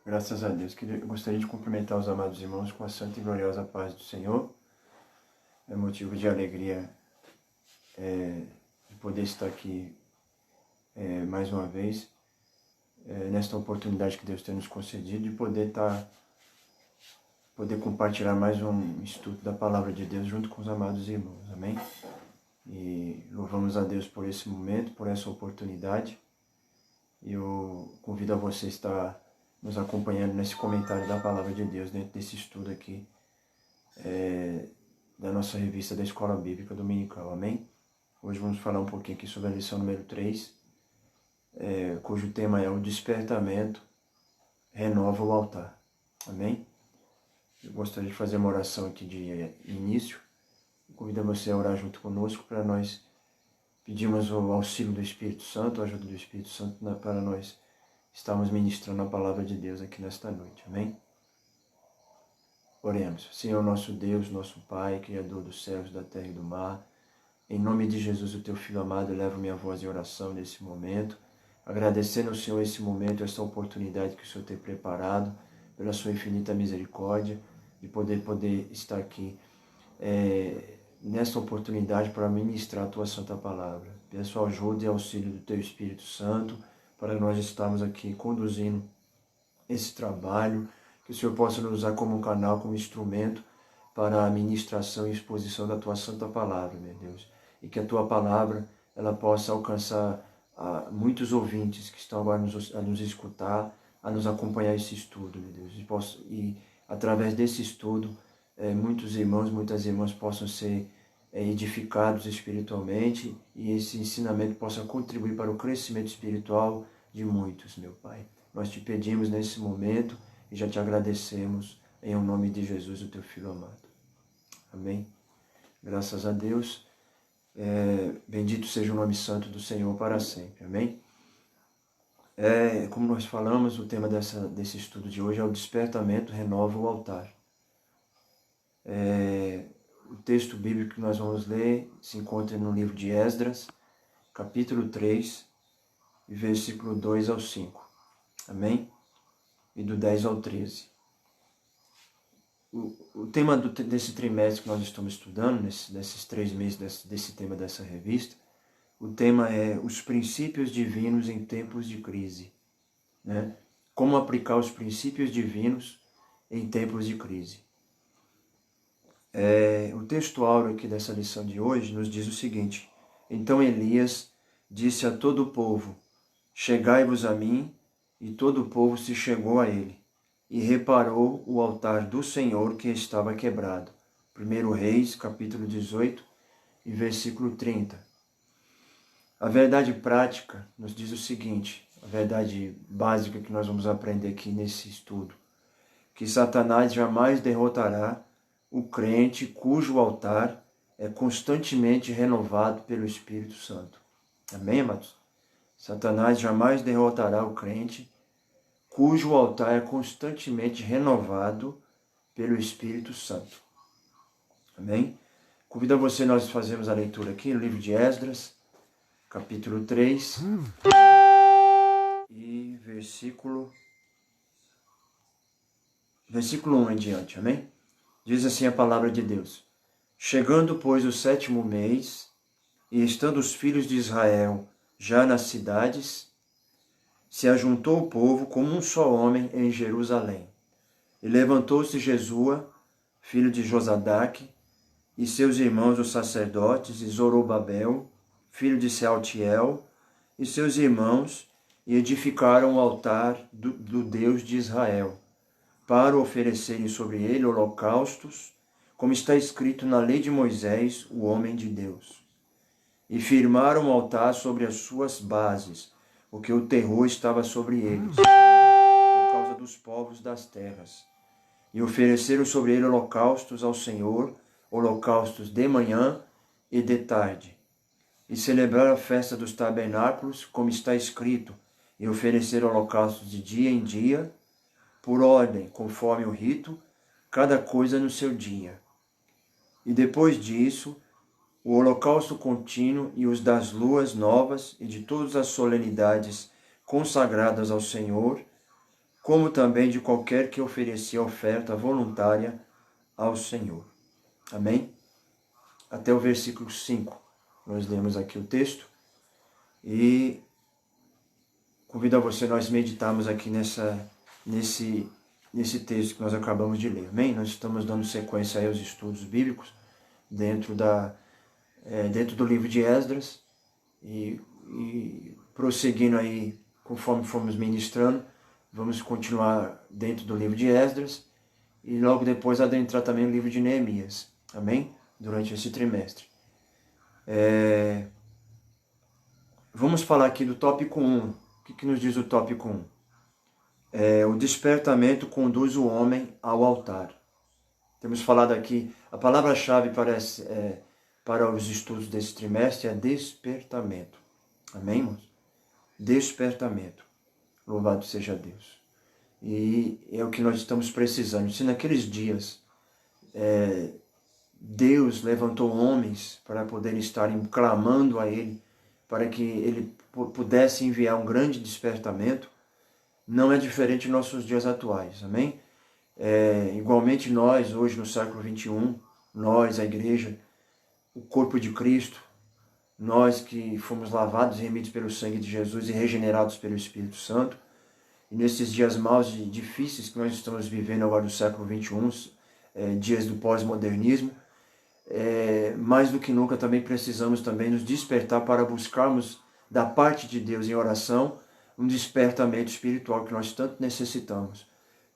Graças a Deus. Eu gostaria de cumprimentar os amados irmãos com a santa e gloriosa paz do Senhor. É motivo de alegria de poder estar aqui mais uma vez, nesta oportunidade que Deus tem nos concedido, de poder compartilhar mais um estudo da Palavra de Deus junto com os amados irmãos. Amém? E louvamos a Deus por esse momento, por essa oportunidade. E eu convido a você a estar nos acompanhando nesse comentário da Palavra de Deus, dentro desse estudo aqui, da nossa revista da Escola Bíblica Dominical, amém? Hoje vamos falar um pouquinho aqui sobre a lição número 3, cujo tema é o despertamento, renova o altar, amém? Eu gostaria de fazer uma oração aqui de início, convido você a orar junto conosco para nós pedirmos o auxílio do Espírito Santo, a ajuda do Espírito Santo para nós estarmos ministrando a Palavra de Deus aqui nesta noite, amém? Oremos. Senhor nosso Deus, nosso Pai, Criador dos céus, da terra e do mar, em nome de Jesus, o Teu Filho amado, elevo minha voz em oração nesse momento, agradecendo ao Senhor esse momento, essa oportunidade que o Senhor tem preparado, pela Sua infinita misericórdia, de poder estar aqui nessa oportunidade para ministrar a Tua Santa Palavra. Peço ajuda e auxílio do Teu Espírito Santo, para nós estarmos aqui conduzindo esse trabalho, que o Senhor possa nos usar como um canal, como instrumento para a ministração e exposição da Tua Santa Palavra, meu Deus. E que a Tua Palavra ela possa alcançar muitos ouvintes que estão agora a nos escutar, a nos acompanhar esse estudo, meu Deus. E através desse estudo, muitos irmãos, muitas irmãs possam ser edificados espiritualmente e esse ensinamento possa contribuir para o crescimento espiritual de muitos, meu Pai. Nós te pedimos nesse momento e já te agradecemos em nome de Jesus, o Teu Filho amado. Amém? Graças a Deus. Bendito seja o nome santo do Senhor para sempre. Amém? Como nós falamos, o tema desse estudo de hoje é o despertamento, renova o altar. O texto bíblico que nós vamos ler se encontra no livro de Esdras, capítulo 3, versículo 2 ao 5. Amém? E do 10 ao 13. O tema desse trimestre que nós estamos estudando, nesses 3 meses desse tema dessa revista, o tema é os princípios divinos em tempos de crise. Né? Como aplicar os princípios divinos em tempos de crise. O texto áureo aqui dessa lição de hoje nos diz o seguinte: Então Elias disse a todo o povo, chegai-vos a mim, e todo o povo se chegou a ele, e reparou o altar do Senhor que estava quebrado. 1 Reis, capítulo 18, e versículo 30. A verdade prática nos diz o seguinte, a verdade básica que nós vamos aprender aqui nesse estudo, que Satanás jamais derrotará o crente cujo altar é constantemente renovado pelo Espírito Santo. Amém, amados? Satanás jamais derrotará o crente cujo altar é constantemente renovado pelo Espírito Santo. Amém? Convido a você, nós fazemos a leitura aqui no livro de Esdras, capítulo 3, e versículo 1 em diante, amém? Diz assim a palavra de Deus: Chegando, pois, o 7º mês, e estando os filhos de Israel já nas cidades, se ajuntou o povo como um só homem em Jerusalém. E levantou-se Jesua, filho de Josadaque, e seus irmãos os sacerdotes, e Zorobabel, filho de Sealtiel, e seus irmãos, e edificaram o altar do Deus de Israel, para oferecerem sobre ele holocaustos, como está escrito na lei de Moisés, o homem de Deus. E firmaram o altar sobre as suas bases, porque o terror estava sobre eles, por causa dos povos das terras. E ofereceram sobre ele holocaustos ao Senhor, holocaustos de manhã e de tarde. E celebraram a festa dos tabernáculos, como está escrito, e ofereceram holocaustos de dia em dia, por ordem, conforme o rito, cada coisa no seu dia. E depois disso, o holocausto contínuo e os das luas novas e de todas as solenidades consagradas ao Senhor, como também de qualquer que oferecia oferta voluntária ao Senhor. Amém? Até o versículo 5. Nós lemos aqui o texto e convido a você nós meditarmos aqui nesse texto que nós acabamos de ler. Amém? Nós estamos dando sequência aí aos estudos bíblicos dentro do livro de Esdras e prosseguindo aí conforme fomos ministrando, vamos continuar dentro do livro de Esdras e logo depois adentrar também o livro de Neemias. Amém? Durante esse trimestre. Vamos falar aqui do tópico 1. O que nos diz o tópico 1? O despertamento conduz o homem ao altar. Temos falado aqui, a palavra-chave para os estudos desse trimestre é despertamento. Amém, irmãos? Despertamento. Louvado seja Deus. E é o que nós estamos precisando. Se naqueles dias Deus levantou homens para poderem estarem clamando a Ele, para que Ele pudesse enviar um grande despertamento, não é diferente de nossos dias atuais, amém? Igualmente nós, hoje no século XXI, nós, a igreja, o corpo de Cristo, nós que fomos lavados e remidos pelo sangue de Jesus e regenerados pelo Espírito Santo, e nesses dias maus e difíceis que nós estamos vivendo agora do século XXI, dias do pós-modernismo, mais do que nunca também precisamos também nos despertar para buscarmos da parte de Deus em oração um despertamento espiritual que nós tanto necessitamos,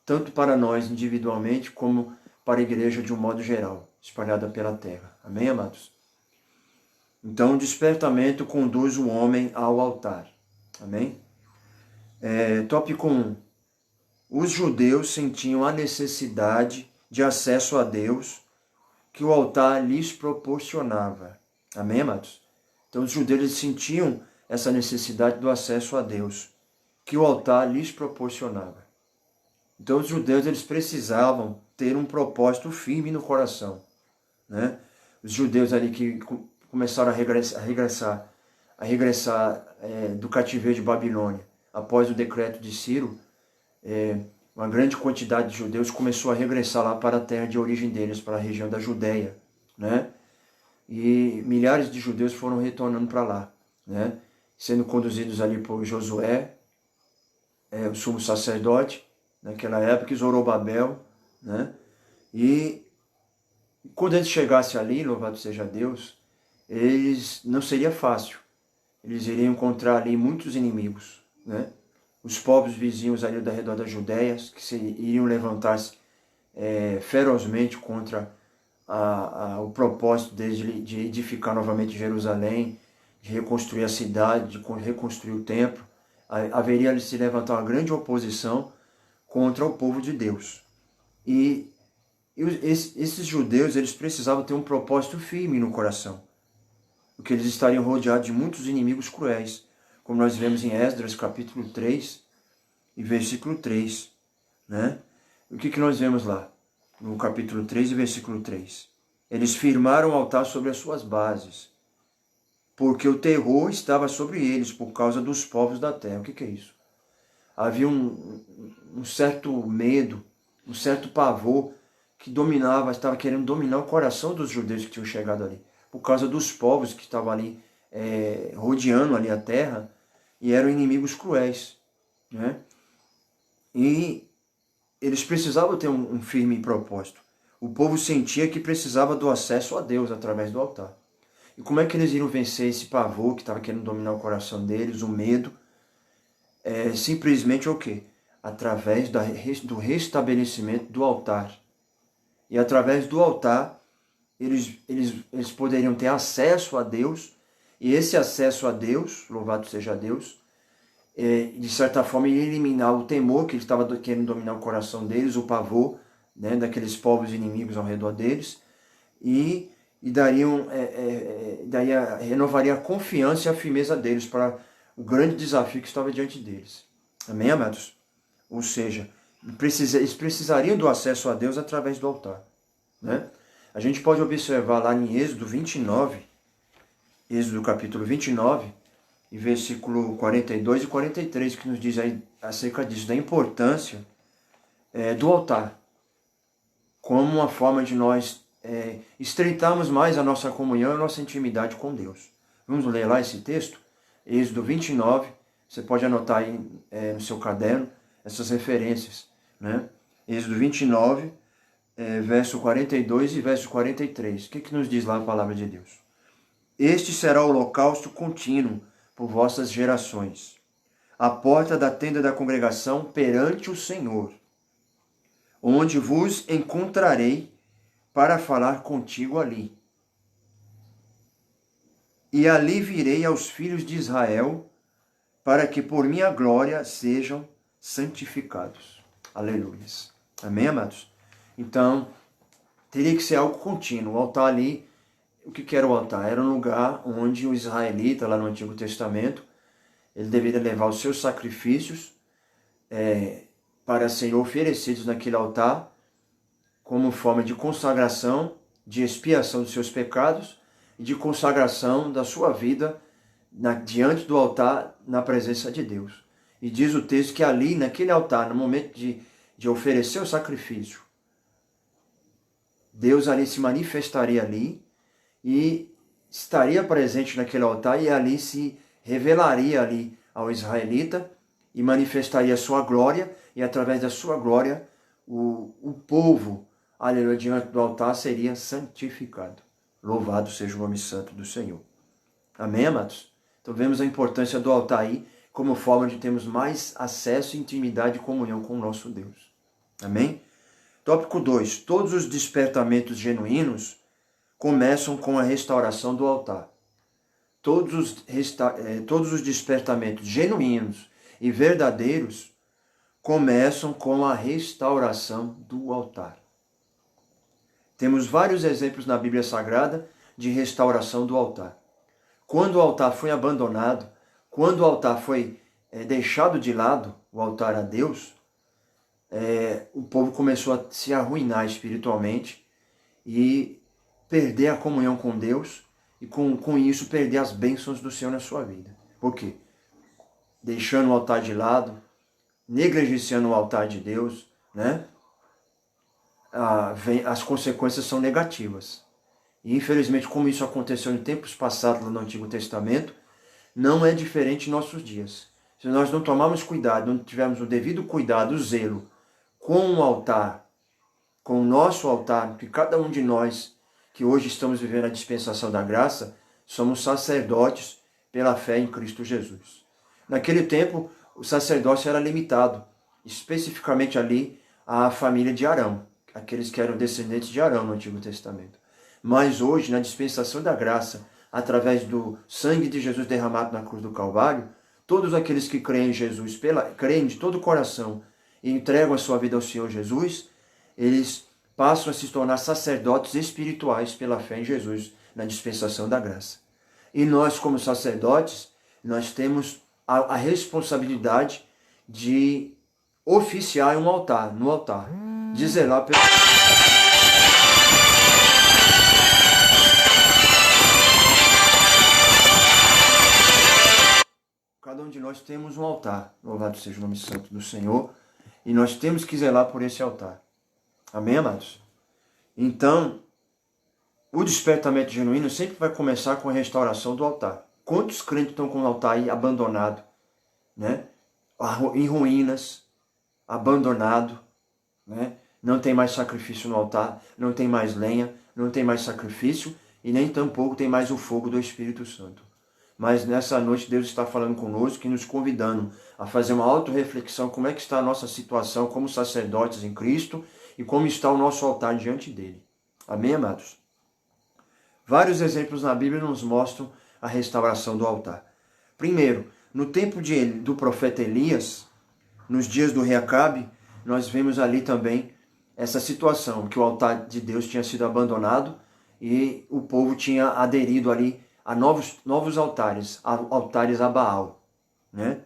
tanto para nós individualmente como para a igreja de um modo geral, espalhada pela terra. Amém, amados? Então, o despertamento conduz o homem ao altar. Amém? Tópico 1. Os judeus sentiam a necessidade de acesso a Deus que o altar lhes proporcionava. Amém, amados? Então, os judeus eles sentiam essa necessidade do acesso a Deus que o altar lhes proporcionava. Então, os judeus eles precisavam ter um propósito firme no coração, né? Os judeus ali que começaram a regressar do cativeiro de Babilônia, após o decreto de Ciro, uma grande quantidade de judeus começou a regressar lá para a terra de origem deles, para a região da Judéia, né? E milhares de judeus foram retornando para lá, né? Sendo conduzidos ali por Josué, o sumo sacerdote, naquela época, e Zorobabel, né? E quando eles chegassem ali, louvado seja Deus, eles não seria fácil. Eles iriam encontrar ali muitos inimigos, né? Os povos vizinhos ali ao redor da Judéia, que iriam levantar-se ferozmente contra o propósito deles de edificar novamente Jerusalém, de reconstruir a cidade, de reconstruir o templo. Haveria de se levantar uma grande oposição contra o povo de Deus. E esses judeus eles precisavam ter um propósito firme no coração, porque eles estariam rodeados de muitos inimigos cruéis, como nós vemos em Esdras capítulo 3 e versículo 3, né? O que nós vemos lá? No capítulo 3 e versículo 3. Eles firmaram o altar sobre as suas bases, porque o terror estava sobre eles por causa dos povos da terra. O que é isso? Havia um certo medo, um certo pavor que estava querendo dominar o coração dos judeus que tinham chegado ali, por causa dos povos que estavam ali rodeando ali a terra e eram inimigos cruéis, né? E eles precisavam ter um firme propósito. O povo sentia que precisava do acesso a Deus através do altar. E como é que eles iriam vencer esse pavor que estava querendo dominar o coração deles, o medo? Simplesmente o quê? Através do restabelecimento do altar. E através do altar, eles poderiam ter acesso a Deus, e esse acesso a Deus, louvado seja Deus, de certa forma ia eliminar o temor que ele estava querendo dominar o coração deles, o pavor, né, daqueles povos inimigos ao redor deles, e renovaria a confiança e a firmeza deles para o grande desafio que estava diante deles. Amém, amados? Ou seja, eles precisariam do acesso a Deus através do altar, né? A gente pode observar lá em Êxodo 29, Êxodo capítulo 29, e versículo 42 e 43, que nos diz aí acerca disso, da importância do altar, como uma forma de nós estreitarmos mais a nossa comunhão e a nossa intimidade com Deus. Vamos ler lá esse texto? Êxodo 29, você pode anotar aí no seu caderno essas referências, né? Êxodo 29, verso 42 e verso 43. O que nos diz lá a palavra de Deus? Este será o holocausto contínuo por vossas gerações, a porta da tenda da congregação perante o Senhor, onde vos encontrarei para falar contigo ali. E ali virei aos filhos de Israel, para que por minha glória sejam santificados. Aleluia. Amém, amados? Então, teria que ser algo contínuo. O altar ali, o que era o altar? Era um lugar onde o israelita, lá no Antigo Testamento, ele deveria levar os seus sacrifícios para serem oferecidos naquele altar, como forma de consagração, de expiação dos seus pecados e de consagração da sua vida diante do altar, na presença de Deus. E diz o texto que ali, naquele altar, no momento de oferecer o sacrifício, Deus ali se manifestaria ali e estaria presente naquele altar e ali se revelaria ali ao israelita e manifestaria a sua glória, e através da sua glória o povo, aleluia, diante do altar seria santificado. Louvado seja o nome santo do Senhor. Amém, amados? Então vemos a importância do altar aí como forma de termos mais acesso, intimidade e comunhão com o nosso Deus. Amém? Tópico 2. Todos os despertamentos genuínos começam com a restauração do altar. Todos os despertamentos genuínos e verdadeiros começam com a restauração do altar. Temos vários exemplos na Bíblia Sagrada de restauração do altar. Quando o altar foi abandonado, quando o altar foi deixado de lado, o altar a Deus, o povo começou a se arruinar espiritualmente e perder a comunhão com Deus e com isso perder as bênçãos do Senhor na sua vida. Por quê? Deixando o altar de lado, negligenciando o altar de Deus, né? As consequências são negativas. E infelizmente, como isso aconteceu em tempos passados no Antigo Testamento, não é diferente em nossos dias. Se nós não tomarmos cuidado, não tivermos o devido cuidado, o zelo com o altar, com o nosso altar, que cada um de nós que hoje estamos vivendo a dispensação da graça, somos sacerdotes pela fé em Cristo Jesus. Naquele tempo, o sacerdócio era limitado, especificamente ali à família de Arão, aqueles que eram descendentes de Arão no Antigo Testamento. Mas hoje, na dispensação da graça, através do sangue de Jesus derramado na cruz do Calvário, todos aqueles que creem em Jesus, creem de todo o coração e entregam a sua vida ao Senhor Jesus, eles passam a se tornar sacerdotes espirituais pela fé em Jesus, na dispensação da graça. E nós, como sacerdotes, nós temos a responsabilidade de oficiar no altar, de zelar pelo... Cada um de nós temos um altar, louvado seja o nome santo do Senhor, e nós temos que zelar por esse altar. Amém, amados? Então, o despertamento genuíno sempre vai começar com a restauração do altar. Quantos crentes estão com o altar aí abandonado, né? Em ruínas, abandonado, né? Não tem mais sacrifício no altar, não tem mais lenha, não tem mais sacrifício e nem tampouco tem mais o fogo do Espírito Santo. Mas nessa noite Deus está falando conosco e nos convidando a fazer uma autorreflexão, como é que está a nossa situação como sacerdotes em Cristo e como está o nosso altar diante dele. Amém, amados? Vários exemplos na Bíblia nos mostram a restauração do altar. Primeiro, no tempo do profeta Elias, nos dias do rei Acabe, nós vemos ali também essa situação, que o altar de Deus tinha sido abandonado e o povo tinha aderido ali a novos altares, altares a Baal, né?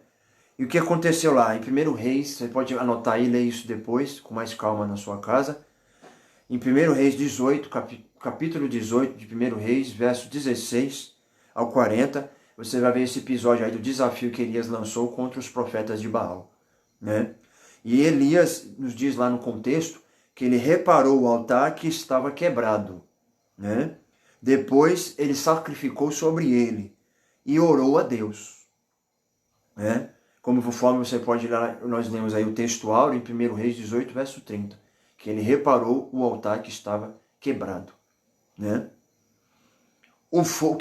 E o que aconteceu lá? Em 1 Reis, você pode anotar aí e ler isso depois, com mais calma na sua casa. Em 1 Reis 18, capítulo 18 de 1 Reis, verso 16 ao 40, você vai ver esse episódio aí do desafio que Elias lançou contra os profetas de Baal, né? E Elias nos diz lá no contexto que ele reparou o altar que estava quebrado, né? Depois ele sacrificou sobre ele e orou a Deus, né? Conforme você pode ler, nós lemos aí o texto áureo em 1 Reis 18, verso 30, que ele reparou o altar que estava quebrado, né?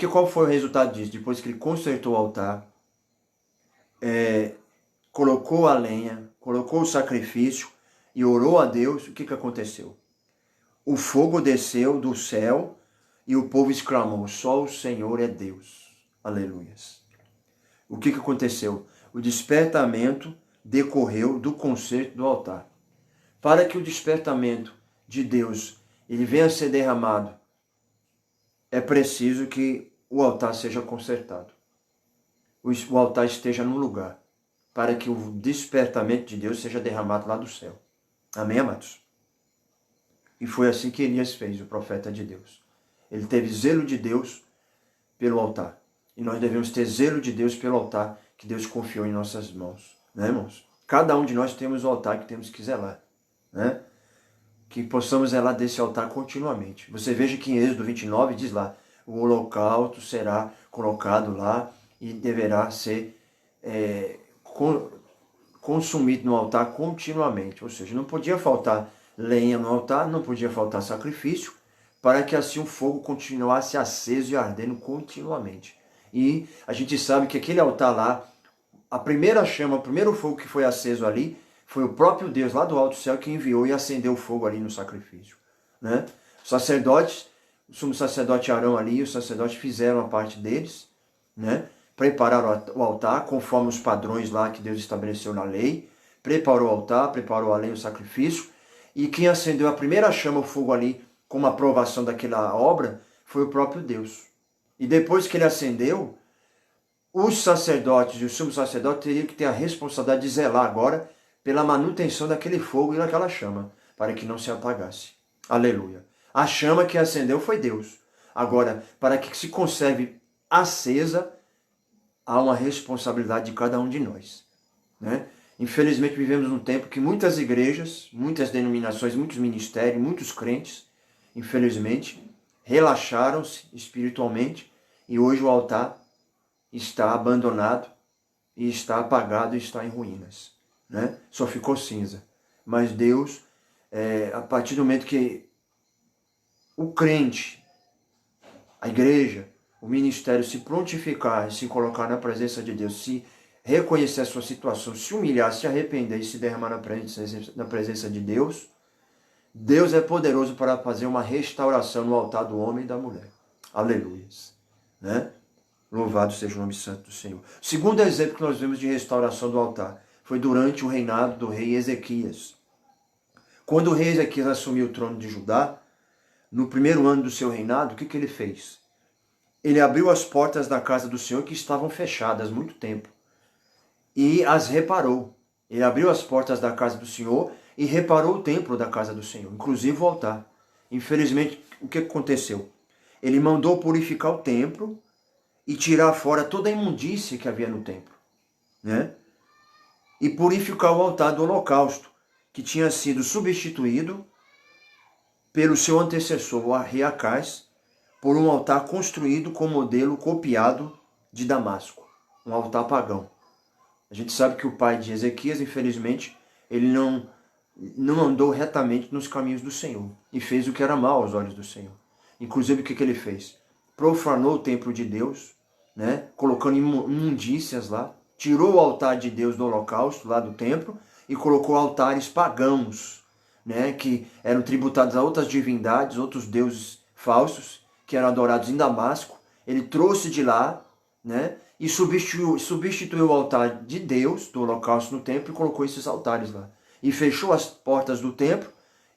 Qual foi o resultado disso? Depois que ele consertou o altar, colocou a lenha, colocou o sacrifício e orou a Deus, o que aconteceu? O fogo desceu do céu e o povo exclamou, só o Senhor é Deus. Aleluias. O que aconteceu? O despertamento decorreu do concerto do altar. Para que o despertamento de Deus ele venha a ser derramado, é preciso que o altar seja consertado. O altar esteja no lugar, para que o despertamento de Deus seja derramado lá do céu. Amém, amados? E foi assim que Elias fez, o profeta de Deus. Ele teve zelo de Deus pelo altar. E nós devemos ter zelo de Deus pelo altar que Deus confiou em nossas mãos. Né, irmãos? Cada um de nós temos o altar que temos que zelar. Né? Que possamos zelar desse altar continuamente. Você veja que em Êxodo 29 diz lá, o holocausto será colocado lá e deverá ser consumido no altar continuamente. Ou seja, não podia faltar lenha no altar, não podia faltar sacrifício, para que assim o fogo continuasse aceso e ardendo continuamente. E a gente sabe que aquele altar lá, a primeira chama, o primeiro fogo que foi aceso ali, foi o próprio Deus lá do alto céu que enviou e acendeu o fogo ali no sacrifício. Né? Os sacerdotes, o sumo sacerdote Arão ali e os sacerdotes fizeram a parte deles, né? Prepararam o altar conforme os padrões lá que Deus estabeleceu na lei, preparou o altar, preparou a lei, o sacrifício, e quem acendeu a primeira chama, o fogo ali, como aprovação daquela obra, foi o próprio Deus. E depois que ele acendeu, os sacerdotes e o sumo sacerdote teriam que ter a responsabilidade de zelar agora pela manutenção daquele fogo e daquela chama, para que não se apagasse. Aleluia. A chama que acendeu foi Deus. Agora, para que se conserve acesa, há uma responsabilidade de cada um de nós. Né? Infelizmente vivemos num tempo que muitas igrejas, muitas denominações, muitos ministérios, muitos crentes, infelizmente, relaxaram-se espiritualmente e hoje o altar está abandonado e está apagado e está em ruínas. Né? Só ficou cinza. Mas Deus, a partir do momento que o crente, a igreja, o ministério se prontificar, se colocar na presença de Deus, se reconhecer a sua situação, se humilhar, se arrepender e se derramar na presença de Deus, Deus é poderoso para fazer uma restauração no altar do homem e da mulher. Aleluias. Né? Louvado seja o nome santo do Senhor. O segundo exemplo que nós vemos de restauração do altar foi durante o reinado do rei Ezequias. Quando o rei Ezequias assumiu o trono de Judá, no primeiro ano do seu reinado, o que ele fez? Ele abriu as portas da casa do Senhor que estavam fechadas há muito tempo e as reparou. Ele abriu as portas da casa do Senhor e reparou o templo da casa do Senhor, inclusive o altar. Infelizmente, o que aconteceu? Ele mandou purificar o templo e tirar fora toda a imundície que havia no templo. Né? E purificar o altar do holocausto, que tinha sido substituído pelo seu antecessor, o rei Acás, por um altar construído com modelo copiado de Damasco, um altar pagão. A gente sabe que o pai de Ezequias, infelizmente, ele não andou retamente nos caminhos do Senhor e fez o que era mal aos olhos do Senhor. Inclusive, o que ele fez? Profanou o templo de Deus, né? Colocando imundícias lá, tirou o altar de Deus do holocausto, lá do templo, e colocou altares pagãos, né? Que eram tributados a outras divindades, outros deuses falsos, que eram adorados em Damasco. Ele trouxe de lá, né? E substituiu o altar de Deus, do holocausto no templo, e colocou esses altares lá. E fechou as portas do templo,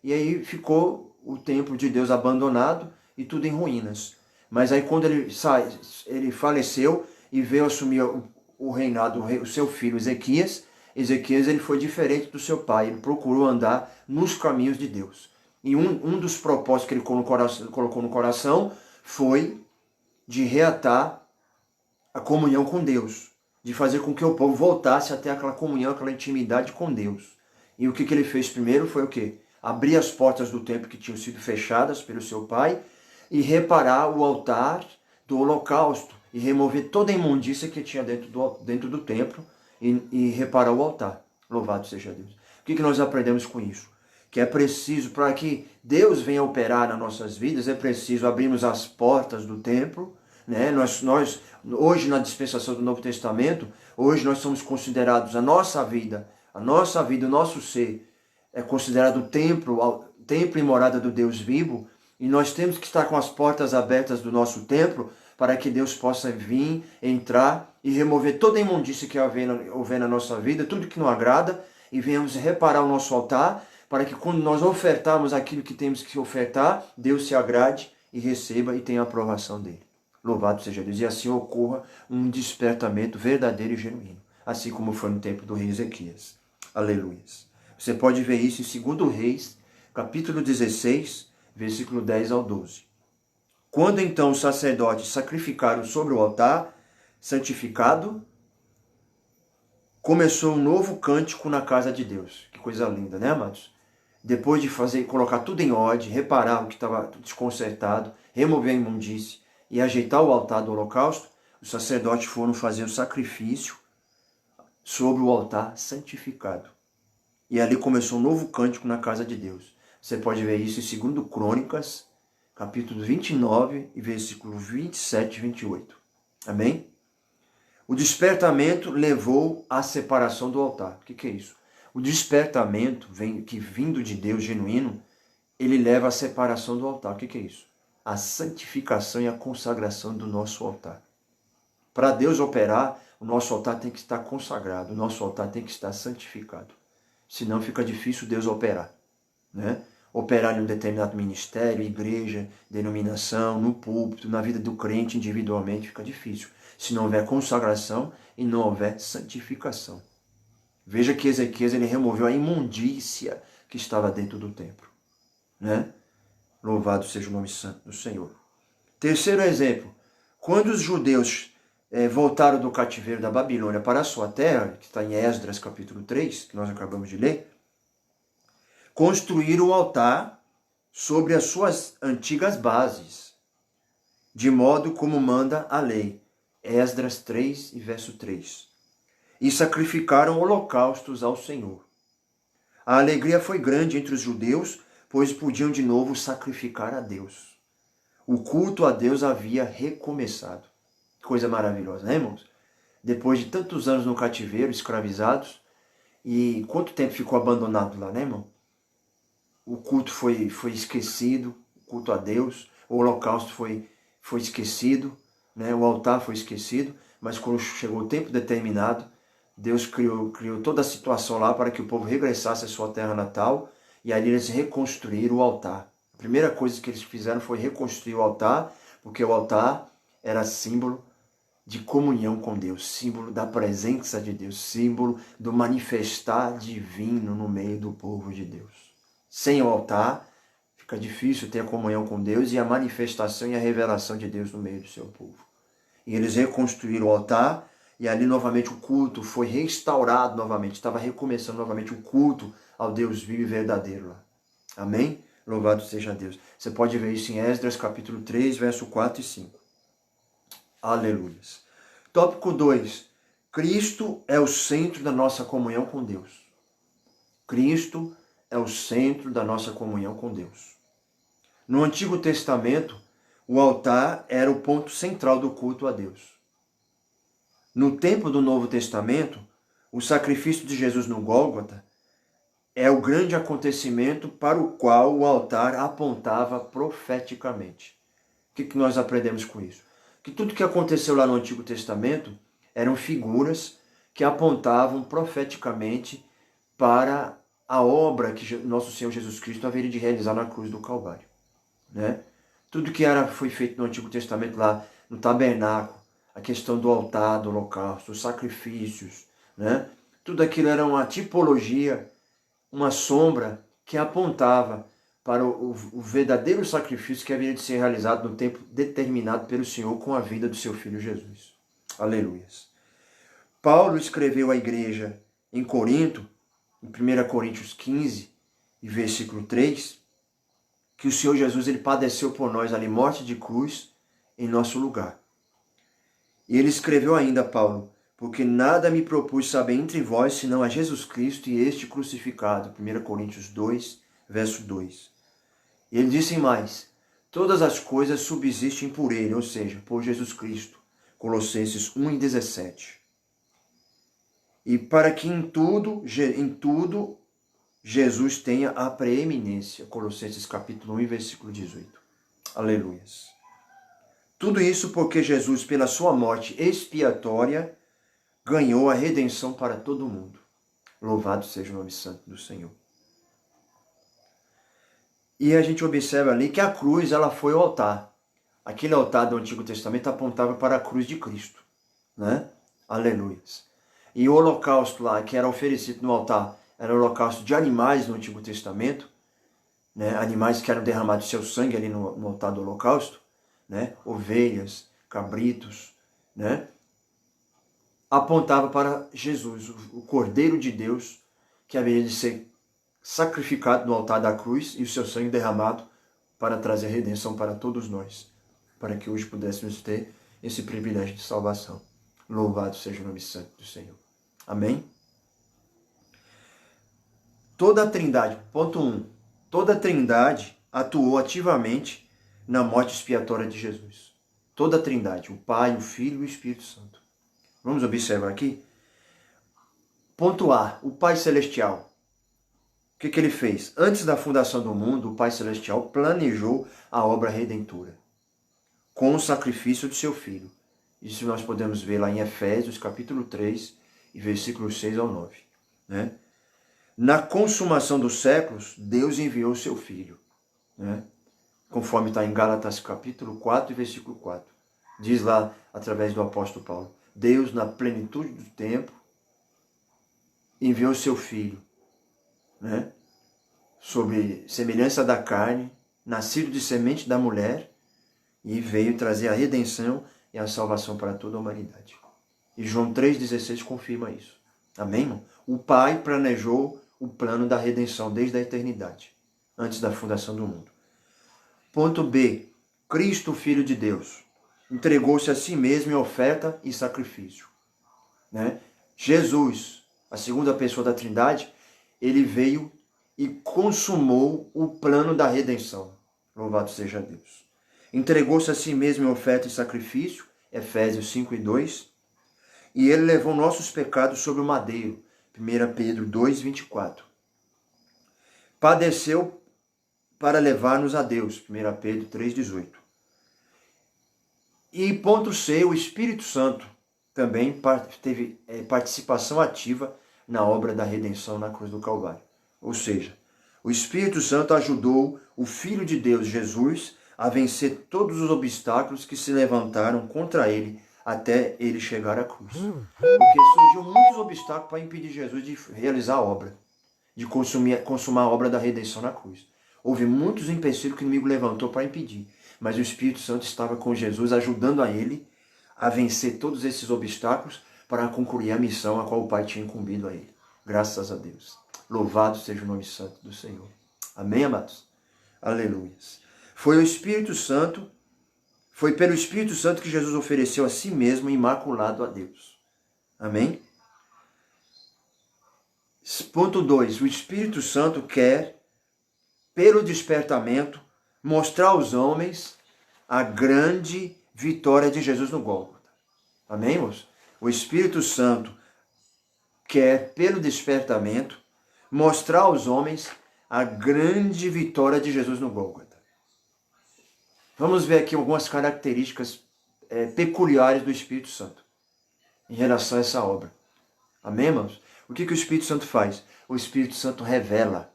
e aí ficou o templo de Deus abandonado e tudo em ruínas. Mas aí quando ele faleceu e veio assumir o reinado, o seu filho Ezequias, ele foi diferente do seu pai, ele procurou andar nos caminhos de Deus. E um dos propósitos que ele colocou no coração foi de reatar a comunhão com Deus, de fazer com que o povo voltasse a ter aquela comunhão, aquela intimidade com Deus. E o que ele fez primeiro foi o quê? Abrir as portas do templo que tinham sido fechadas pelo seu pai e reparar o altar do holocausto e remover toda a imundícia que tinha dentro do templo e reparar o altar. Louvado seja Deus. O que nós aprendemos com isso? Que é preciso, para que Deus venha operar nas nossas vidas, é preciso abrirmos as portas do templo, né? Nós, hoje na dispensação do Novo Testamento, hoje nós somos considerados, a nossa vida, o nosso ser, é considerado o templo e morada do Deus vivo, e nós temos que estar com as portas abertas do nosso templo, para que Deus possa vir, entrar e remover toda a imundícia que houver na nossa vida, tudo que não agrada, e venhamos reparar o nosso altar, para que quando nós ofertarmos aquilo que temos que ofertar, Deus se agrade e receba e tenha a aprovação dele. Louvado seja Deus. E assim ocorra um despertamento verdadeiro e genuíno, assim como foi no tempo do rei Ezequias. Aleluia. Você pode ver isso em 2 Reis, capítulo 16, versículo 10 ao 12. Quando então os sacerdotes sacrificaram sobre o altar santificado, começou um novo cântico na casa de Deus. Que coisa linda, né, amados? Depois de colocar tudo em ordem, reparar o que estava desconcertado, remover a imundície e ajeitar o altar do holocausto, os sacerdotes foram fazer o sacrifício sobre o altar santificado. E ali começou um novo cântico na casa de Deus. Você pode ver isso em 2 Crônicas, capítulo 29, e versículo 27 e 28. Amém? O despertamento levou à separação do altar. O que é isso? O despertamento, vindo de Deus genuíno, ele leva à separação do altar. O que é isso? A santificação e a consagração do nosso altar. Para Deus operar, o nosso altar tem que estar consagrado, o nosso altar tem que estar santificado. Senão fica difícil Deus operar, né? Operar em um determinado ministério, igreja, denominação, no púlpito, na vida do crente individualmente, fica difícil. Se não houver consagração e não houver santificação. Veja que Ezequias ele removeu a imundícia que estava dentro do templo, né? Louvado seja o nome santo do Senhor. Terceiro exemplo, quando os judeus voltaram do cativeiro da Babilônia para a sua terra, que está em Esdras capítulo 3, que nós acabamos de ler, construíram o altar sobre as suas antigas bases, de modo como manda a lei. Esdras 3 e verso 3. E sacrificaram holocaustos ao Senhor. A alegria foi grande entre os judeus, pois podiam de novo sacrificar a Deus. O culto a Deus havia recomeçado. Coisa maravilhosa, né, irmãos? Depois de tantos anos no cativeiro, escravizados, e quanto tempo ficou abandonado lá, né, irmão? O culto foi esquecido, o culto a Deus, o holocausto foi esquecido, né? O altar foi esquecido, mas quando chegou o tempo determinado, Deus criou toda a situação lá para que o povo regressasse à sua terra natal, e ali eles reconstruíram o altar. A primeira coisa que eles fizeram foi reconstruir o altar, porque o altar era símbolo de comunhão com Deus, símbolo da presença de Deus, símbolo do manifestar divino no meio do povo de Deus. Sem o altar, fica difícil ter a comunhão com Deus e a manifestação e a revelação de Deus no meio do seu povo. E eles reconstruíram o altar, e ali novamente o culto foi restaurado novamente, estava recomeçando novamente o culto ao Deus vivo e verdadeiro lá. Amém? Louvado seja Deus. Você pode ver isso em Esdras capítulo 3, verso 4 e 5. Aleluia. Tópico 2. Cristo é o centro da nossa comunhão com Deus. Cristo é o centro da nossa comunhão com Deus. No Antigo Testamento, o altar era o ponto central do culto a Deus. No tempo do Novo Testamento, o sacrifício de Jesus no Gólgota é o grande acontecimento para o qual o altar apontava profeticamente. O que nós aprendemos com isso? Que tudo que aconteceu lá no Antigo Testamento eram figuras que apontavam profeticamente para a obra que nosso Senhor Jesus Cristo haveria de realizar na cruz do Calvário, né? Tudo que foi feito no Antigo Testamento lá no tabernáculo, a questão do altar, do holocausto, os sacrifícios, né? Tudo aquilo era uma tipologia, uma sombra que apontava para o verdadeiro sacrifício que haveria de ser realizado no tempo determinado pelo Senhor com a vida do seu Filho Jesus. Aleluias. Paulo escreveu à igreja em Corinto, em 1 Coríntios 15, e versículo 3, que o Senhor Jesus ele padeceu por nós ali, morte de cruz, em nosso lugar. E ele escreveu ainda, Paulo, porque nada me propus saber entre vós, senão a Jesus Cristo e este crucificado. 1 Coríntios 2, verso 2. E ele disse mais, todas as coisas subsistem por ele, ou seja, por Jesus Cristo. Colossenses 1 e 17. E para que em tudo Jesus tenha a preeminência. Colossenses capítulo 1 e versículo 18. Aleluias. Tudo isso porque Jesus, pela sua morte expiatória, ganhou a redenção para todo mundo. Louvado seja o nome santo do Senhor. E a gente observa ali que a cruz ela foi o altar. Aquele altar do Antigo Testamento apontava para a cruz de Cristo, né? Aleluias. E o holocausto lá, que era oferecido no altar, era o holocausto de animais no Antigo Testamento, né? Animais que eram derramados seu sangue ali no altar do holocausto, né? Ovelhas, cabritos, né? Apontava para Jesus, o Cordeiro de Deus, que haveria de ser sacrificado no altar da cruz e o seu sangue derramado para trazer redenção para todos nós, para que hoje pudéssemos ter esse privilégio de salvação. Louvado seja o nome santo do Senhor. Amém? Toda a Trindade, ponto 1. Toda a Trindade atuou ativamente na morte expiatória de Jesus. Toda a Trindade, o Pai, o Filho e o Espírito Santo. Vamos observar aqui? Ponto A, o Pai Celestial. O que ele fez? Antes da fundação do mundo, o Pai Celestial planejou a obra redentora com o sacrifício de seu Filho. Isso nós podemos ver lá em Efésios, capítulo 3, e versículos 6 ao 9. Né? Na consumação dos séculos, Deus enviou o seu Filho. Né? Conforme está em Gálatas, capítulo 4, e versículo 4. Diz lá, através do apóstolo Paulo, Deus, na plenitude do tempo, enviou o seu Filho, né? Sob semelhança da carne, nascido de semente da mulher, e veio trazer a redenção e a salvação para toda a humanidade. E João 3,16 confirma isso. Amém, irmão? O Pai planejou o plano da redenção desde a eternidade, antes da fundação do mundo. Ponto B. Cristo, Filho de Deus, entregou-se a si mesmo em oferta e sacrifício. Né? Jesus, a segunda pessoa da Trindade, ele veio e consumou o plano da redenção. Louvado seja Deus. Entregou-se a si mesmo em oferta e sacrifício, Efésios 5 e 2, e ele levou nossos pecados sobre o madeiro, 1 Pedro 2, 24. Padeceu para levar-nos a Deus, 1 Pedro 3, 18. E ponto C, o Espírito Santo também teve participação ativa na obra da redenção na cruz do Calvário. Ou seja, o Espírito Santo ajudou o Filho de Deus, Jesus, a vencer todos os obstáculos que se levantaram contra ele até ele chegar à cruz. Porque surgiu muitos obstáculos para impedir Jesus de realizar a obra, de consumar a obra da redenção na cruz. Houve muitos empecilhos que o inimigo levantou para impedir, mas o Espírito Santo estava com Jesus, ajudando a ele a vencer todos esses obstáculos para concluir a missão a qual o Pai tinha incumbido a ele. Graças a Deus. Louvado seja o nome santo do Senhor. Amém, amados? Aleluias. Foi pelo Espírito Santo que Jesus ofereceu a si mesmo imaculado a Deus. Amém? Ponto 2. O Espírito Santo quer, pelo despertamento, mostrar aos homens a grande vitória de Jesus no Gólgota. Amém, irmãos? O Espírito Santo quer, pelo despertamento, mostrar aos homens a grande vitória de Jesus no Gólgota. Vamos ver aqui algumas características peculiares do Espírito Santo em relação a essa obra. Amém, irmãos? O que o Espírito Santo faz? O Espírito Santo revela.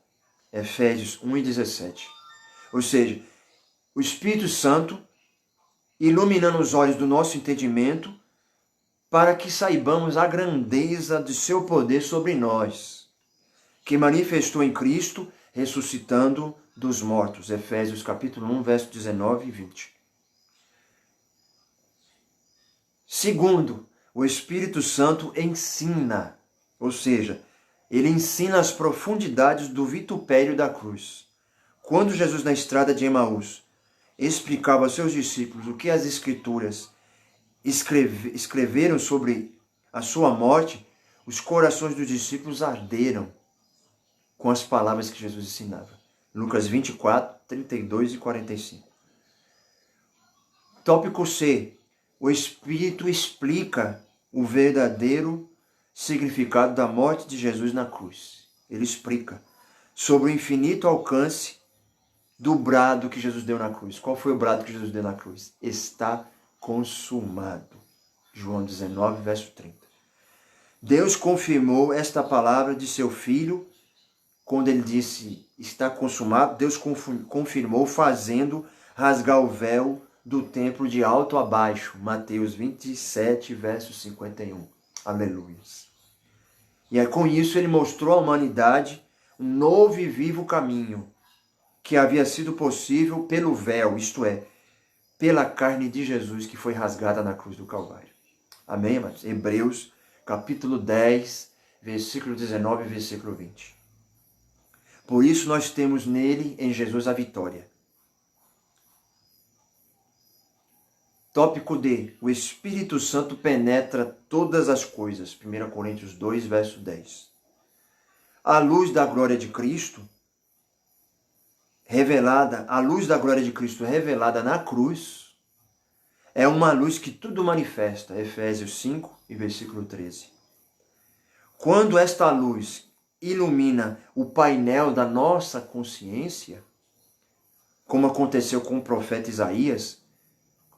Efésios 1 e 17. Ou seja, o Espírito Santo iluminando os olhos do nosso entendimento para que saibamos a grandeza de seu poder sobre nós, que manifestou em Cristo, ressuscitando dos mortos. Efésios capítulo 1, verso 19 e 20. Segundo, o Espírito Santo ensina, ou seja, ele ensina as profundidades do vitupério da cruz. Quando Jesus, na estrada de Emaús, explicava aos seus discípulos o que as Escrituras escreveram sobre a sua morte, os corações dos discípulos arderam com as palavras que Jesus ensinava. Lucas 24, 32 e 45. Tópico C. O Espírito explica o verdadeiro significado da morte de Jesus na cruz. Ele explica sobre o infinito alcance do brado que Jesus deu na cruz. Qual foi o brado que Jesus deu na cruz? Está consumado. João 19, verso 30. Deus confirmou esta palavra de seu Filho quando ele disse, está consumado. Deus confirmou fazendo rasgar o véu do templo de alto a baixo. Mateus 27, verso 51. Aleluia. E aí, com isso ele mostrou à humanidade um novo e vivo caminho que havia sido possível pelo véu, isto é, pela carne de Jesus que foi rasgada na cruz do Calvário. Amém, amados? Hebreus, capítulo 10, versículo 19 e versículo 20. Por isso nós temos nele, em Jesus, a vitória. Tópico D. O Espírito Santo penetra todas as coisas. 1 Coríntios 2, verso 10. A luz da glória de Cristo revelada, a luz da glória de Cristo revelada na cruz, é uma luz que tudo manifesta. Efésios 5 e versículo 13. Quando esta luz ilumina o painel da nossa consciência, como aconteceu com o profeta Isaías,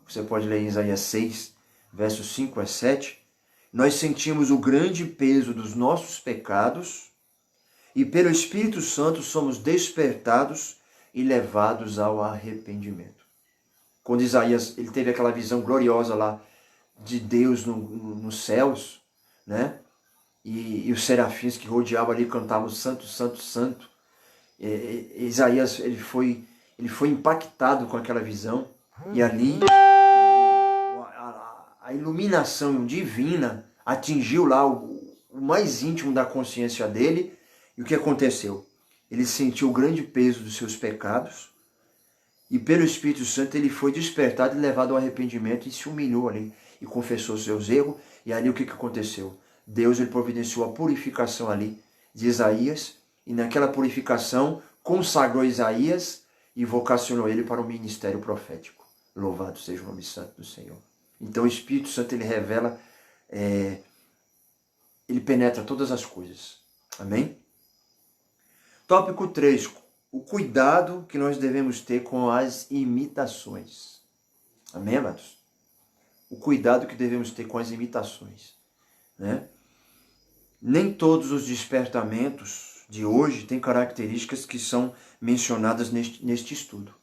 você pode ler em Isaías 6, versos 5 a 7, nós sentimos o grande peso dos nossos pecados e pelo Espírito Santo somos despertados e levados ao arrependimento. Quando Isaías ele teve aquela visão gloriosa lá de Deus nos céus, né? E os serafins que rodeavam ali cantavam Santo, Santo, Santo. Isaías ele foi impactado com aquela visão e ali a iluminação divina atingiu lá o mais íntimo da consciência dele. E o que aconteceu? Ele sentiu o grande peso dos seus pecados e pelo Espírito Santo ele foi despertado e levado ao arrependimento e se humilhou ali e confessou seus erros. E ali o que aconteceu? Deus ele providenciou a purificação ali de Isaías e naquela purificação consagrou Isaías e vocacionou ele para o ministério profético. Louvado seja o nome santo do Senhor. Então o Espírito Santo ele revela, ele penetra todas as coisas. Amém? Tópico 3. O cuidado que nós devemos ter com as imitações. Amém, amados? O cuidado que devemos ter com as imitações. Né? Nem todos os despertamentos de hoje têm características que são mencionadas neste estudo.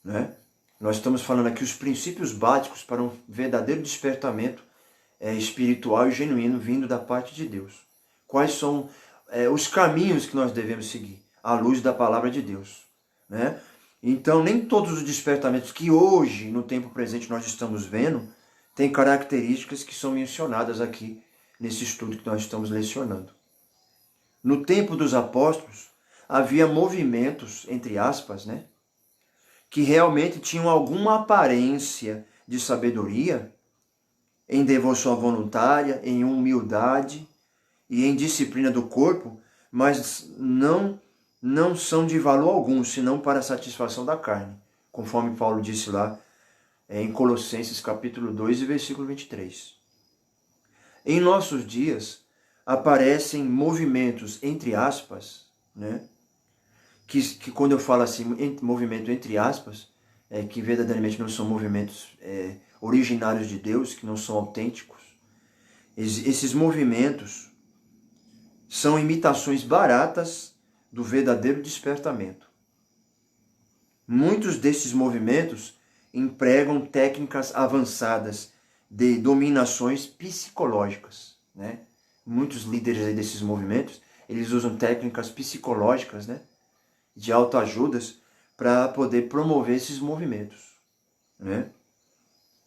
Né? Nós estamos falando aqui os princípios básicos para um verdadeiro despertamento espiritual e genuíno vindo da parte de Deus. Quais são os caminhos que nós devemos seguir à luz da palavra de Deus. Né? Então, nem todos os despertamentos que hoje, no tempo presente, nós estamos vendo, têm características que são mencionadas aqui nesse estudo que nós estamos lecionando. No tempo dos apóstolos, havia movimentos, entre aspas, né, que realmente tinham alguma aparência de sabedoria, em devoção voluntária, em humildade e em disciplina do corpo, mas não são de valor algum, senão para a satisfação da carne, conforme Paulo disse lá em Colossenses capítulo 2 e versículo 23. Em nossos dias, aparecem movimentos, entre aspas, né? Que quando eu falo assim, movimento entre aspas, que verdadeiramente não são movimentos originários de Deus, que não são autênticos. Esses movimentos são imitações baratas do verdadeiro despertamento. Muitos desses movimentos empregam técnicas avançadas de dominações psicológicas, né? Muitos líderes aí desses movimentos, eles usam técnicas psicológicas, né, de autoajudas para poder promover esses movimentos, né?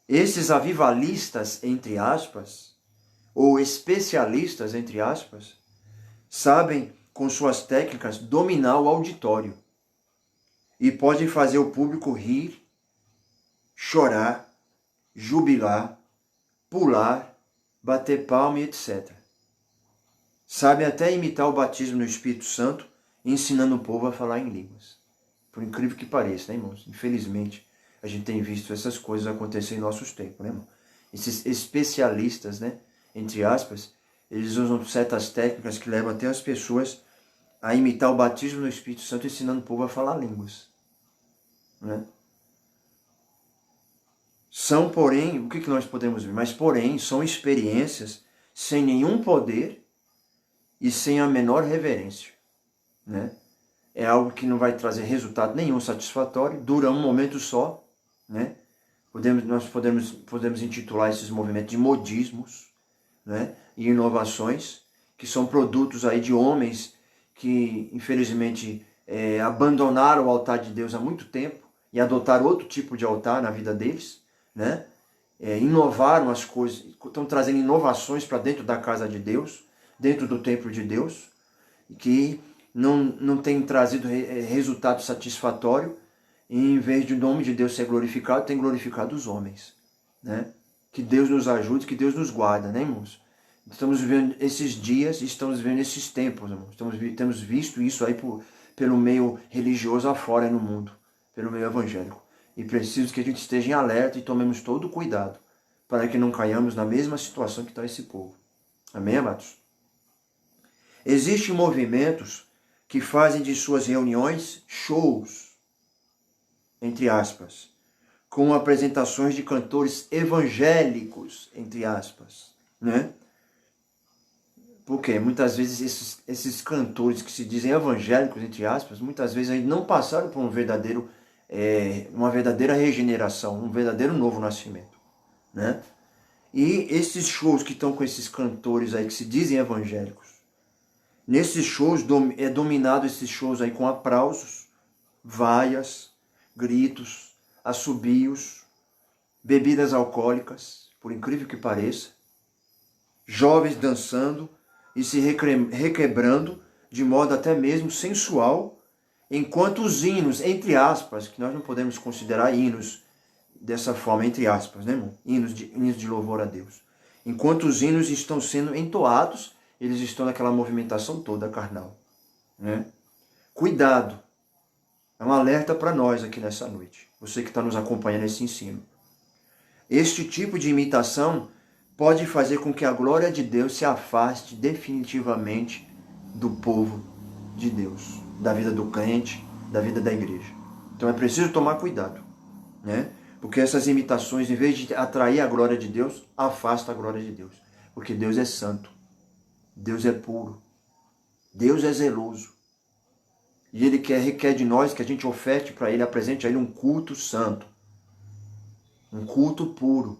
Esses avivalistas, entre aspas, ou especialistas, entre aspas, sabem, com suas técnicas, dominar o auditório. E podem fazer o público rir, chorar, jubilar, pular, bater palma e etc. Sabem até imitar o batismo no Espírito Santo, ensinando o povo a falar em línguas. Por incrível que pareça, né, irmãos? Infelizmente, a gente tem visto essas coisas acontecer em nossos tempos, né, irmão? Esses especialistas, né, entre aspas, eles usam certas técnicas que levam até as pessoas a imitar o batismo no Espírito Santo, ensinando o povo a falar línguas, né? São, porém, o que nós podemos ver? Mas, porém, são experiências sem nenhum poder e sem a menor reverência, né? É algo que não vai trazer resultado nenhum satisfatório, dura um momento só, né? Nós podemos intitular esses movimentos de modismos, né? E inovações, que são produtos aí de homens que, infelizmente, abandonaram o altar de Deus há muito tempo e adotaram outro tipo de altar na vida deles, né? Inovaram as coisas, estão trazendo inovações para dentro da casa de Deus, dentro do templo de Deus, que não tem trazido resultado satisfatório, e em vez de o nome de Deus ser glorificado, tem glorificado os homens, né? Que Deus nos ajude, que Deus nos guarda, né, irmãos? Estamos vivendo esses dias, estamos vivendo esses tempos, irmãos. Temos visto isso aí pelo meio religioso afora no mundo, pelo meio evangélico. E preciso que a gente esteja em alerta e tomemos todo o cuidado para que não caiamos na mesma situação que está esse povo. Amém, amados? Existem movimentos que fazem de suas reuniões shows, entre aspas, com apresentações de cantores evangélicos, entre aspas, né? Porque muitas vezes esses cantores que se dizem evangélicos, entre aspas, muitas vezes ainda não passaram por uma verdadeira regeneração, um verdadeiro novo nascimento, né? E esses shows que estão com esses cantores aí que se dizem evangélicos, nesses shows é dominado esses shows aí com aplausos, vaias, gritos, assobios, bebidas alcoólicas, por incrível que pareça, jovens dançando e se requebrando de modo até mesmo sensual, enquanto os hinos, entre aspas, que nós não podemos considerar hinos dessa forma, entre aspas, né, irmão? Hinos de louvor a Deus. Enquanto os hinos estão sendo entoados, eles estão naquela movimentação toda carnal, né? Cuidado! É um alerta para nós aqui nessa noite, você que está nos acompanhando nesse ensino. Este tipo de imitação pode fazer com que a glória de Deus se afaste definitivamente do povo de Deus, da vida do crente, da vida da igreja. Então é preciso tomar cuidado, né? Porque essas imitações, em vez de atrair a glória de Deus, afasta a glória de Deus. Porque Deus é santo, Deus é puro, Deus é zeloso. E Ele requer de nós que a gente oferte para Ele, apresente a Ele um culto santo, um culto puro,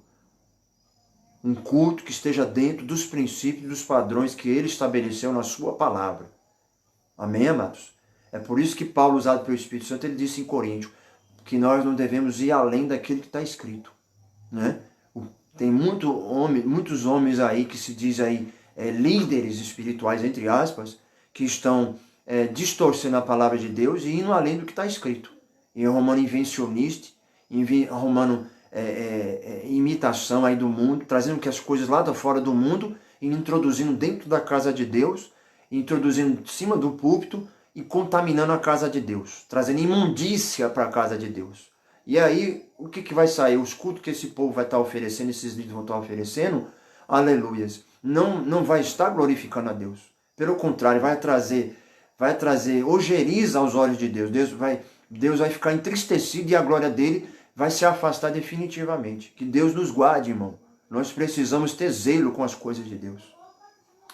um culto que esteja dentro dos princípios e dos padrões que Ele estabeleceu na sua palavra. Amém, amados? É por isso que Paulo, usado pelo Espírito Santo, ele disse em Coríntios que nós não devemos ir além daquilo que está escrito, né? Tem muitos homens aí que se dizem aí líderes espirituais, entre aspas, que estão distorcendo a palavra de Deus e indo além do que está escrito. E arrumando invencionista, arrumando imitação aí do mundo, trazendo que as coisas lá da fora do mundo e introduzindo dentro da casa de Deus, introduzindo em cima do púlpito e contaminando a casa de Deus, trazendo imundícia para a casa de Deus. E aí, o que vai sair? Os cultos que esse povo vai estar oferecendo, esses líderes vão estar oferecendo, aleluias, não vai estar glorificando a Deus. Pelo contrário, vai trazer ojeriza aos olhos de Deus. Deus vai ficar entristecido e a glória dele vai se afastar definitivamente. Que Deus nos guarde, irmão. Nós precisamos ter zelo com as coisas de Deus.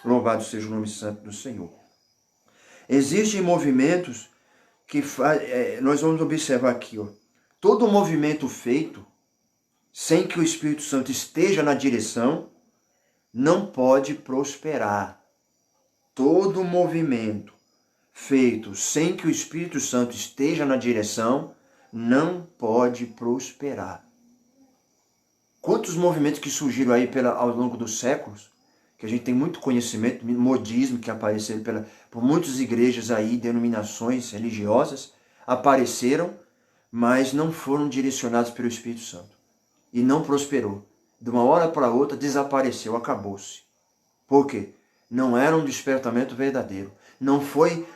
Louvado seja o nome santo do Senhor. Existem movimentos que nós vamos observar aqui, ó. Todo movimento feito sem que o Espírito Santo esteja na direção não pode prosperar. Todo movimento feito sem que o Espírito Santo esteja na direção não pode prosperar. Quantos movimentos que surgiram aí ao longo dos séculos, que a gente tem muito conhecimento, modismo que apareceram por muitas igrejas aí, denominações religiosas, apareceram, mas não foram direcionados pelo Espírito Santo. E não prosperou. De uma hora para outra desapareceu, acabou-se. Por quê? Não era um despertamento verdadeiro. Não foi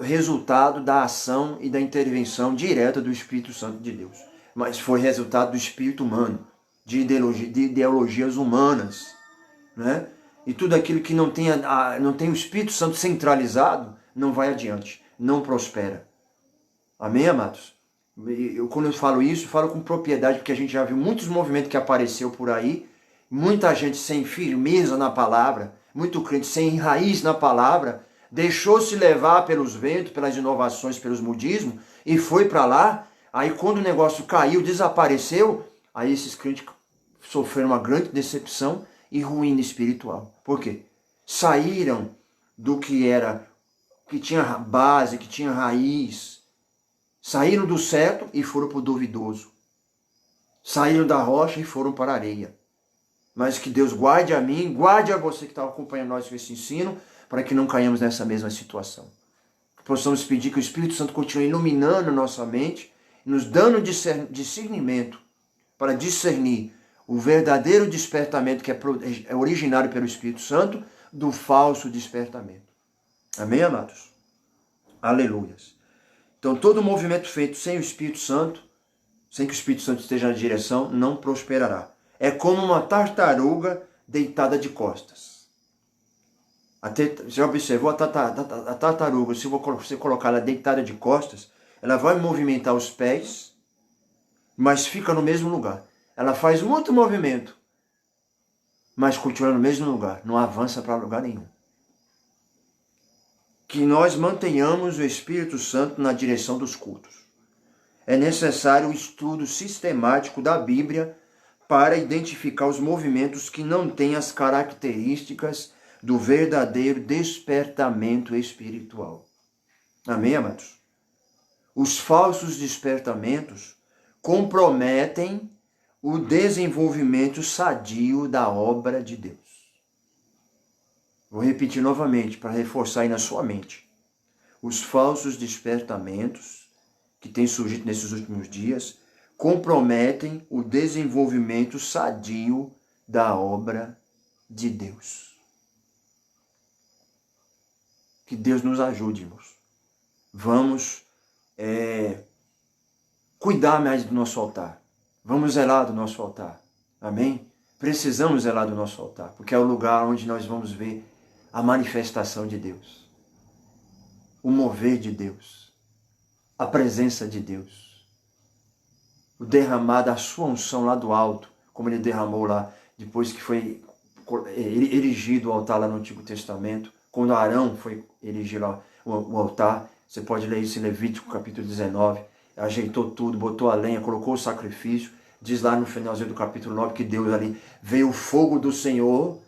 resultado da ação e da intervenção direta do Espírito Santo de Deus. Mas foi resultado do espírito humano, de ideologias humanas, né? E tudo aquilo que não tem o Espírito Santo centralizado, não vai adiante, não prospera. Amém, amados? Quando eu falo isso, eu falo com propriedade, porque a gente já viu muitos movimentos que apareceu por aí, muita gente sem firmeza na palavra, muito crente sem raiz na palavra, deixou-se levar pelos ventos, pelas inovações, pelos modismos, e foi para lá. Aí quando o negócio caiu, desapareceu, aí esses crentes sofreram uma grande decepção e ruína espiritual. Por quê? Saíram do que tinha base, que tinha raiz. Saíram do certo e foram para o duvidoso. Saíram da rocha e foram para a areia. Mas que Deus guarde a mim, guarde a você que está acompanhando nós com esse ensino, para que não caímos nessa mesma situação. Que possamos pedir que o Espírito Santo continue iluminando nossa mente, nos dando discernimento para discernir o verdadeiro despertamento que é originário pelo Espírito Santo do falso despertamento. Amém, amados? Aleluias. Então, todo movimento feito sem o Espírito Santo, sem que o Espírito Santo esteja na direção, não prosperará. É como uma tartaruga deitada de costas. Você já observou a tartaruga? Se você colocar ela deitada de costas, ela vai movimentar os pés, mas fica no mesmo lugar. Ela faz muito movimento, mas continua no mesmo lugar, não avança para lugar nenhum. Que nós mantenhamos o Espírito Santo na direção dos cultos. É necessário o estudo sistemático da Bíblia para identificar os movimentos que não têm as características do verdadeiro despertamento espiritual. Amém, amados? Os falsos despertamentos comprometem o desenvolvimento sadio da obra de Deus. Vou repetir novamente para reforçar aí na sua mente. Os falsos despertamentos que têm surgido nesses últimos dias comprometem o desenvolvimento sadio da obra de Deus. Que Deus nos ajude, irmãos. Vamos cuidar mais do nosso altar. Vamos zelar do nosso altar. Amém? Precisamos zelar do nosso altar, porque é o lugar onde nós vamos ver a manifestação de Deus, o mover de Deus, a presença de Deus, o derramar da sua unção lá do alto, como ele derramou lá, depois que foi erigido o altar lá no Antigo Testamento, quando Arão foi erigir lá o altar. Você pode ler isso em Levítico capítulo 19, ajeitou tudo, botou a lenha, colocou o sacrifício. Diz lá no finalzinho do capítulo 9 que Deus ali veio o fogo do Senhor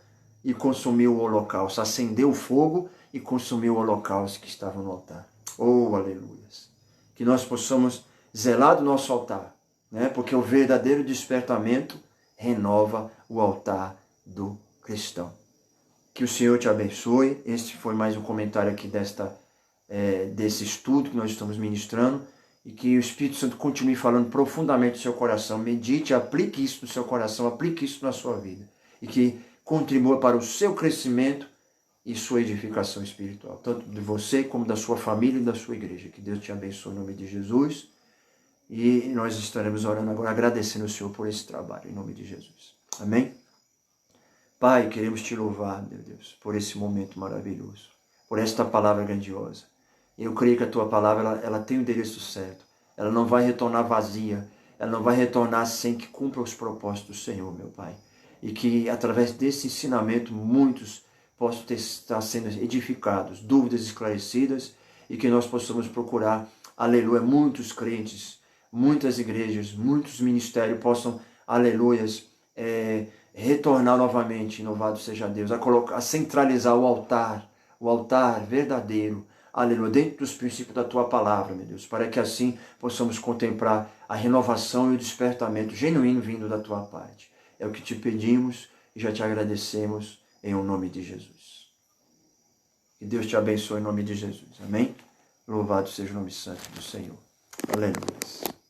e consumiu o holocausto, acendeu o fogo e consumiu o holocausto que estava no altar. Oh, aleluias! Que nós possamos zelar do nosso altar, né? Porque o verdadeiro despertamento renova o altar do cristão. Que o Senhor te abençoe. Este foi mais um comentário aqui desse estudo que nós estamos ministrando. E que o Espírito Santo continue falando profundamente no seu coração. Medite, aplique isso no seu coração, aplique isso na sua vida. E que contribua para o seu crescimento e sua edificação espiritual. Tanto de você como da sua família e da sua igreja. Que Deus te abençoe em nome de Jesus. E nós estaremos orando agora, agradecendo ao Senhor por esse trabalho, em nome de Jesus. Amém? Pai, queremos te louvar, meu Deus, por esse momento maravilhoso, por esta palavra grandiosa. Eu creio que a tua palavra ela tem o endereço certo. Ela não vai retornar vazia. Ela não vai retornar sem que cumpra os propósitos do Senhor, meu Pai. E que através desse ensinamento muitos possam estar sendo edificados, dúvidas esclarecidas, e que nós possamos procurar, aleluia, muitos crentes, muitas igrejas, muitos ministérios possam, aleluias, retornar novamente, louvado seja Deus, a centralizar o altar verdadeiro, aleluia, dentro dos princípios da tua palavra, meu Deus, para que assim possamos contemplar a renovação e o despertamento genuíno vindo da tua parte. É o que te pedimos e já te agradecemos em o nome de Jesus. Que Deus te abençoe em nome de Jesus. Amém? Louvado seja o nome santo do Senhor. Aleluia.